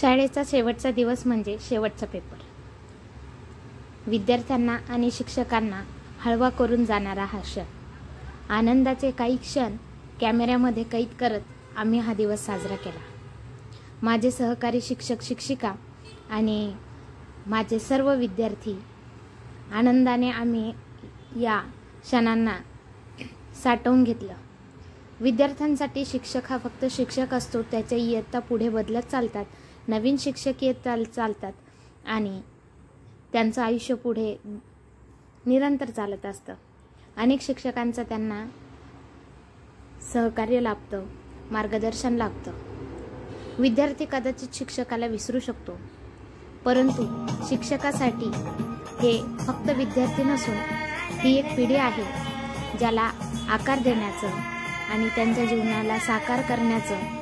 शाळेचा शेवटचा दिवस म्हणजे शेवटचा पेपर. विद्यार्थ्यांना आणि शिक्षकांना हळवा करून जाणारा हा क्षण. आनंदाचे काही क्षण कॅमेऱ्यामध्ये कैद करत आम्ही हा दिवस साजरा केला. माझे सहकारी शिक्षक शिक्षिका आणि माझे सर्व विद्यार्थी आनंदाने आम्ही या क्षणांना साठवून घेतलं. विद्यार्थ्यांसाठी शिक्षक हा फक्त शिक्षक असतो. त्याच्या इयत्ता पुढे बदलत चालतात. नवीन शिक्षक येत चालतात आणि त्यांचं आयुष्य पुढे निरंतर चालत असतं. अनेक शिक्षकांचं त्यांना सहकार्य लाभतं, मार्गदर्शन लाभतं. विद्यार्थी कदाचित शिक्षकाला विसरू शकतो, परंतु शिक्षकासाठी हे फक्त विद्यार्थी नसून ही एक पिढी आहे ज्याला आकार देण्याचं आणि त्यांच्या जीवनाला साकार करण्याचं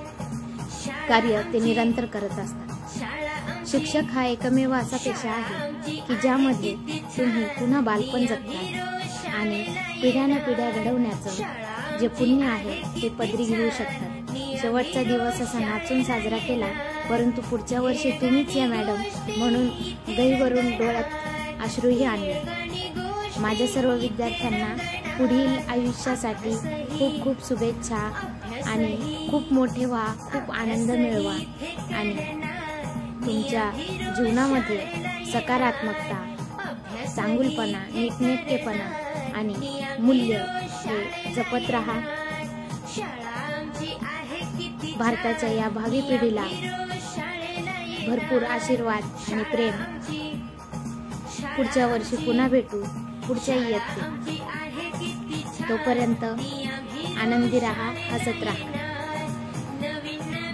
कार्य ते निरंतर करत असतात. शिक्षक हा एकमेव असा पेशा आहे की ज्यामध्ये तुम्ही पुन्हा बालपण जगता आणि पिढ्यानपिढ्या घडवण्याचं जे पुण्य आहे ते पदरी घेऊ शकतात. शेवटचा दिवस असा नाचून साजरा केला, परंतु पुढच्या वर्षी तुम्हीच या मॅडम म्हणून गहीवरून डोळ्यात अश्रूही आणले. माझ्या सर्व विद्यार्थ्यांना पुढील आयुष्यासाठी खूप खूप शुभेच्छा आणि खूप मोठे व्हा, खूप आनंद मिळवा आणि तुमच्या जीवनामध्ये सकारात्मकता, चांगुलपणा, नीटनेटकेपणा आणि मूल्य हे जपत राहा. भारताच्या या भावी पिढीला भरपूर आशीर्वाद आणि प्रेम. पुढच्या वर्षी पुन्हा भेटू, पुढच्या इयत्तेत. तोपर्यंत आनंदी राहा, हसत राहा.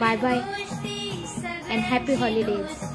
Bye bye and happy holidays.